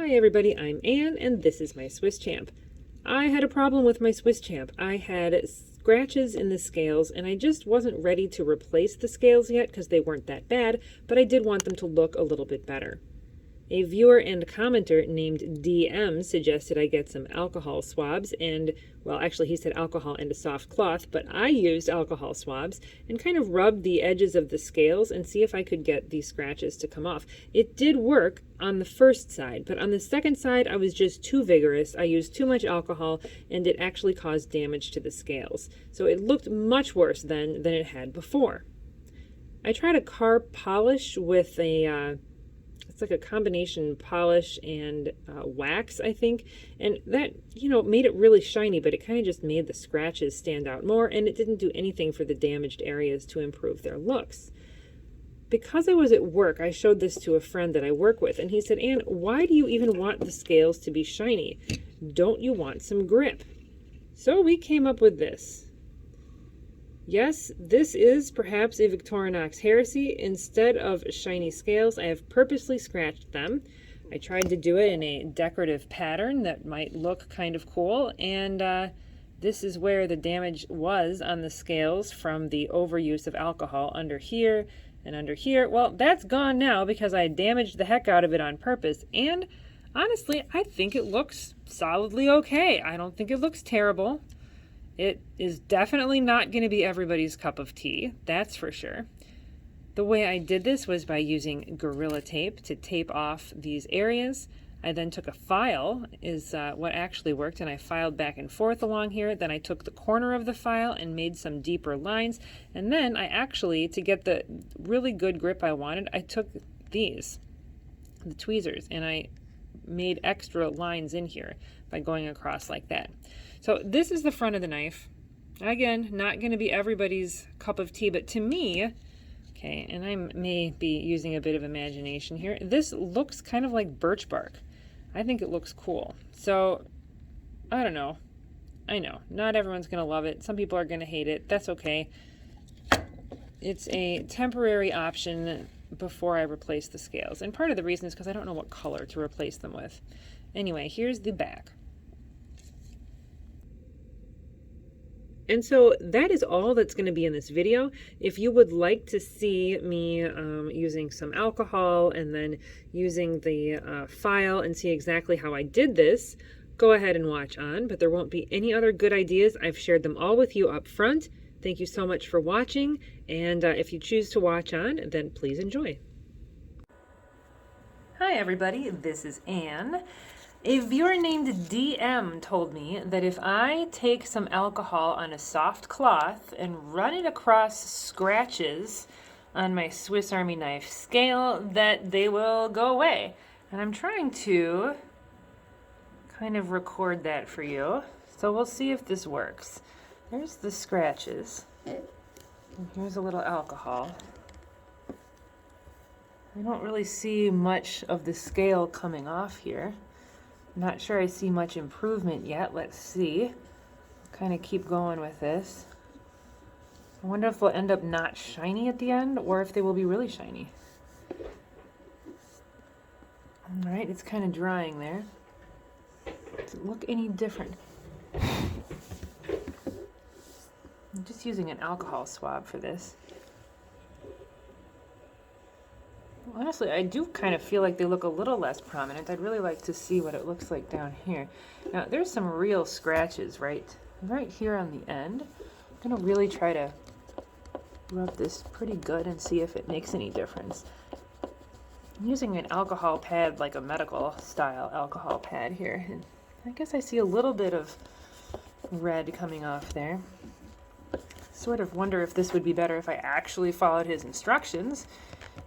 Hi everybody, I'm Anne and this is my Swiss Champ. I had a problem with my Swiss Champ. I had scratches in the scales and I just wasn't ready to replace the scales yet because they weren't that bad, but I did want them to look a little bit better. A viewer and commenter named DM suggested I get some alcohol swabs and, well, actually he said alcohol and a soft cloth, but I used alcohol swabs and kind of rubbed the edges of the scales and see if I could get these scratches to come off. It did work on the first side, but on the second side I was just too vigorous. I used too much alcohol and it actually caused damage to the scales. So it looked much worse than it had before. I tried a car polish with it's like a combination polish and wax, I think, and that, made it really shiny, but it kind of just made the scratches stand out more, and it didn't do anything for the damaged areas to improve their looks. Because I was at work, I showed this to a friend that I work with, and he said, Anne, why do you even want the scales to be shiny? Don't you want some grip? So we came up with this. Yes, this is perhaps a Victorinox heresy. Instead of shiny scales, I have purposely scratched them. I tried to do it in a decorative pattern that might look kind of cool, and this is where the damage was on the scales from the overuse of alcohol under here and under here. Well, that's gone now because I damaged the heck out of it on purpose, and honestly, I think it looks solidly okay. I don't think it looks terrible. It is definitely not going to be everybody's cup of tea, that's for sure. The way I did this was by using Gorilla Tape to tape off these areas. I then took a file, is what actually worked, and I filed back and forth along here. Then I took the corner of the file and made some deeper lines. And then I actually, to get the really good grip I wanted, I took these, the tweezers, and I made extra lines in here by going across like that. So this is the front of the knife. Again, not going to be everybody's cup of tea, but to me, okay, and I may be using a bit of imagination here, this looks kind of like birch bark. I think it looks cool. So, I don't know. I know, not everyone's going to love it. Some people are going to hate it. That's okay. It's a temporary option before I replace the scales. And part of the reason is because I don't know what color to replace them with. Anyway, here's the back. And so that is all that's going to be in this video. If you would like to see me using some alcohol and then using the file and see exactly how I did this, go ahead and watch on, but there won't be any other good ideas. I've shared them all with you up front. Thank you so much for watching, and if you choose to watch on, then please enjoy. Hi everybody, this is Anne. A viewer named DM told me that if I take some alcohol on a soft cloth and run it across scratches on my Swiss Army knife scale, that they will go away. And I'm trying to kind of record that for you. So we'll see if this works. There's the scratches. And here's a little alcohol. I don't really see much of the scale coming off here. Not sure I see much improvement yet. Let's see. Kind of keep going with this. I wonder if they'll end up not shiny at the end or if they will be really shiny. All right, it's kind of drying there. Does it look any different? I'm just using an alcohol swab for this. Honestly, I do kind of feel like they look a little less prominent. I'd really like to see what it looks like down here. Now, there's some real scratches right here on the end. I'm going to really try to rub this pretty good and see if it makes any difference. I'm using an alcohol pad, like a medical style alcohol pad here. And I guess I see a little bit of red coming off there. Sort of wonder if this would be better if I actually followed his instructions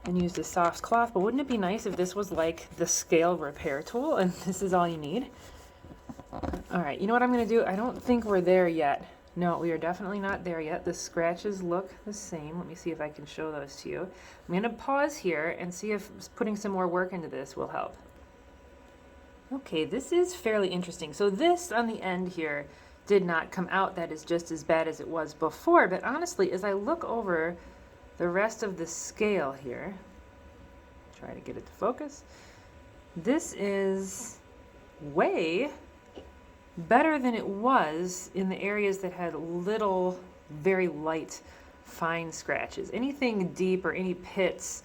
and used a soft cloth, but wouldn't it be nice if this was like the scale repair tool and this is all you need? All right, you know what I'm going to do? I don't think we're there yet. No, we are definitely not there yet. The scratches look the same. Let me see if I can show those to you. I'm going to pause here and see if putting some more work into this will help. Okay, this is fairly interesting. So this on the end here did not come out. That is just as bad as it was before, but honestly, as I look over the rest of the scale here, try to get it to focus, this is way better than it was in the areas that had little, very light, fine scratches. Anything deep or any pits,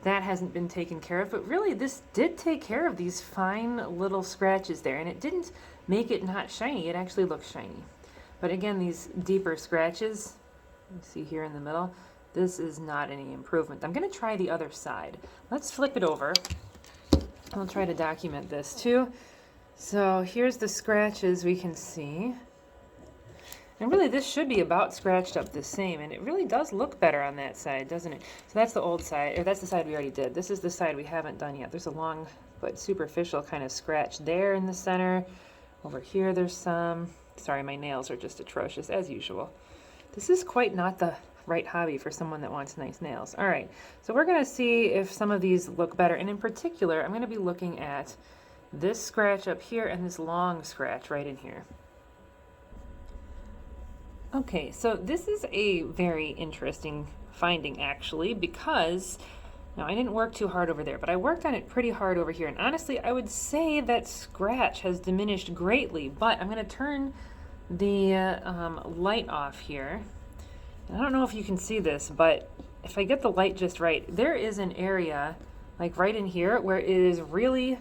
that hasn't been taken care of, but really this did take care of these fine little scratches there, and it didn't make it not shiny. It actually looks shiny. But again, these deeper scratches, you see here in the middle, this is not any improvement. I'm going to try the other side. Let's flip it over. I'll try to document this too. So here's the scratches we can see. And really this should be about scratched up the same, and it really does look better on that side, doesn't it? So that's the old side, or that's the side we already did. This is the side we haven't done yet. There's a long but superficial kind of scratch there in the center. Over here there's some. Sorry, my nails are just atrocious as usual. This is quite not the right hobby for someone that wants nice nails. All right, so we're gonna see if some of these look better, and in particular, I'm gonna be looking at this scratch up here and this long scratch right in here. Okay, so this is a very interesting finding actually, because now I didn't work too hard over there, but I worked on it pretty hard over here, and honestly I would say that scratch has diminished greatly. But I'm going to turn the light off here. And I don't know if you can see this, but if I get the light just right, there is an area like right in here where it is really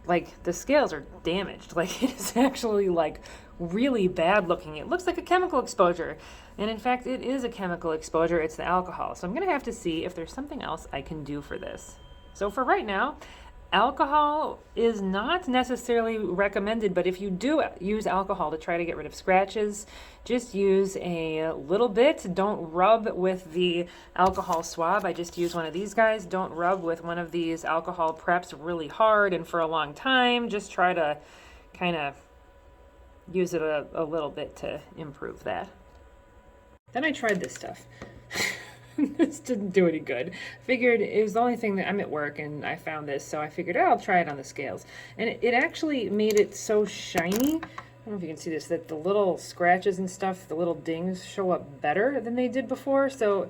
like the scales are damaged. Like it is actually like really bad looking. It looks like a chemical exposure, and in fact it is a chemical exposure. It's the alcohol. So I'm gonna have to see if there's something else I can do for this. So for right now, alcohol is not necessarily recommended, but if you do use alcohol to try to get rid of scratches, just use a little bit. Don't rub with the alcohol swab. I just use one of these guys. Don't rub with one of these alcohol preps really hard and for a long time. Just try to kind of use it a little bit to improve that. Then I tried this stuff. This didn't do any good. Figured it was the only thing that I'm at work and I found this, so I figured, oh, I'll try it on the scales. And it actually made it so shiny. I don't know if you can see this, that the little scratches and stuff, the little dings show up better than they did before. So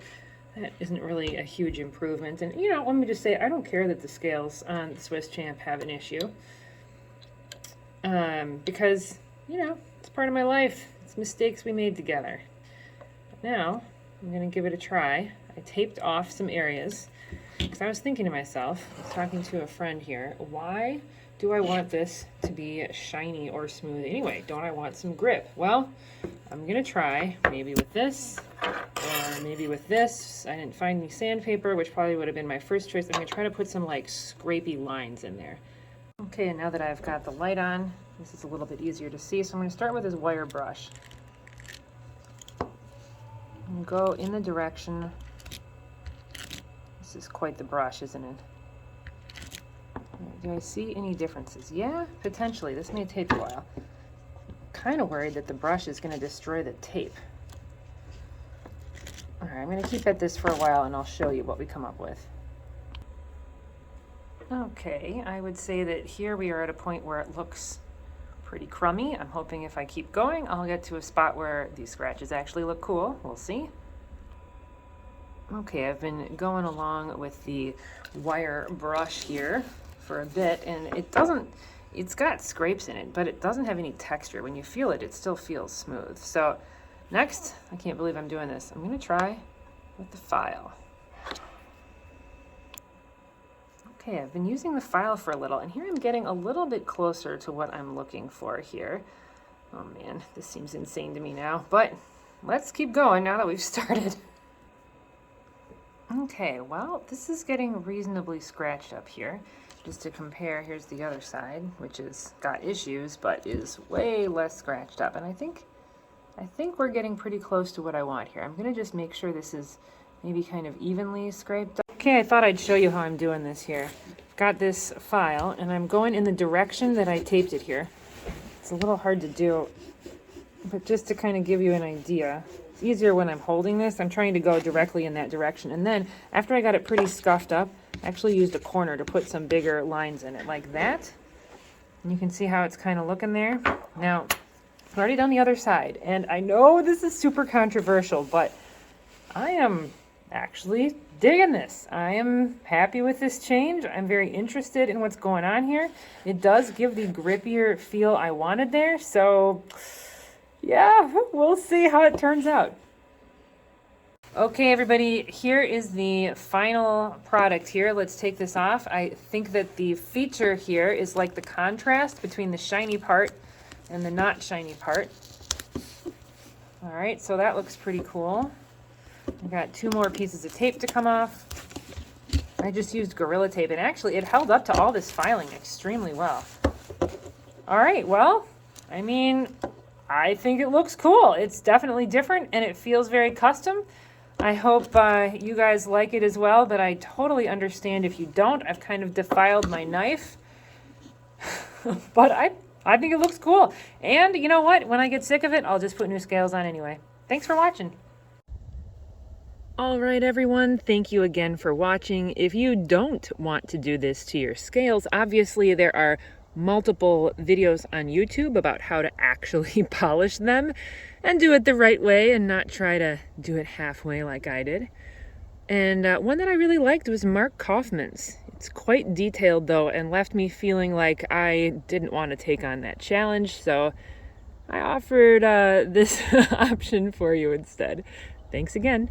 that isn't really a huge improvement. And you know, let me just say, I don't care that the scales on the Swiss Champ have an issue. Because, you know, it's part of my life. It's mistakes we made together. But now, I'm going to give it a try. I taped off some areas because I was thinking to myself, I was talking to a friend here, why do I want this to be shiny or smooth anyway? Don't I want some grip? Well, I'm going to try maybe with this or maybe with this. I didn't find any sandpaper, which probably would have been my first choice. I'm going to try to put some like scrapey lines in there. Okay, and now that I've got the light on, this is a little bit easier to see. So I'm going to start with this wire brush. And go in the direction. This is quite the brush, isn't it? Do I see any differences? Yeah, potentially. This may take a while. Kind of worried that the brush is going to destroy the tape. All right, I'm going to keep at this for a while and I'll show you what we come up with. Okay, I would say that here we are at a point where it looks pretty crummy. I'm hoping if I keep going, I'll get to a spot where these scratches actually look cool. We'll see. Okay, I've been going along with the wire brush here for a bit, and it's got scrapes in it, but it doesn't have any texture. When you feel it, it still feels smooth. So next, I can't believe I'm doing this. I'm gonna try with the file. Okay, I've been using the file for a little, and here I'm getting a little bit closer to what I'm looking for here. Oh man, this seems insane to me now, but let's keep going now that we've started. Okay, well, this is getting reasonably scratched up here. Just to compare, here's the other side, which has got issues, but is way less scratched up. And I think we're getting pretty close to what I want here. I'm gonna just make sure this is maybe kind of evenly scraped up. Okay, I thought I'd show you how I'm doing this here. I've got this file, and I'm going in the direction that I taped it here. It's a little hard to do, but just to kind of give you an idea. It's easier when I'm holding this. I'm trying to go directly in that direction. And then, after I got it pretty scuffed up, I actually used a corner to put some bigger lines in it, like that. And you can see how it's kind of looking there. Now, I've already done the other side, and I know this is super controversial, but I am actually digging this. I am happy with this change. I'm very interested in what's going on here. It does give the grippier feel I wanted there, so yeah, we'll see how it turns out. Okay, everybody, here is the final product here. Let's take this off. I think that the feature here is like the contrast between the shiny part and the not shiny part. All right, so that looks pretty cool. I got 2 more pieces of tape to come off. I just used Gorilla Tape, and actually it held up to all this filing extremely well. All right, well, I mean, I think it looks cool. It's definitely different, and it feels very custom. I hope you guys like it as well, but I totally understand if you don't. I've kind of defiled my knife, but I think it looks cool. And you know what? When I get sick of it, I'll just put new scales on anyway. Thanks for watching. All right, everyone, thank you again for watching. If you don't want to do this to your scales, obviously there are multiple videos on YouTube about how to actually polish them and do it the right way and not try to do it halfway like I did. And one that I really liked was Mark Kaufman's. It's quite detailed though, and left me feeling like I didn't want to take on that challenge, so I offered this option for you instead. Thanks again.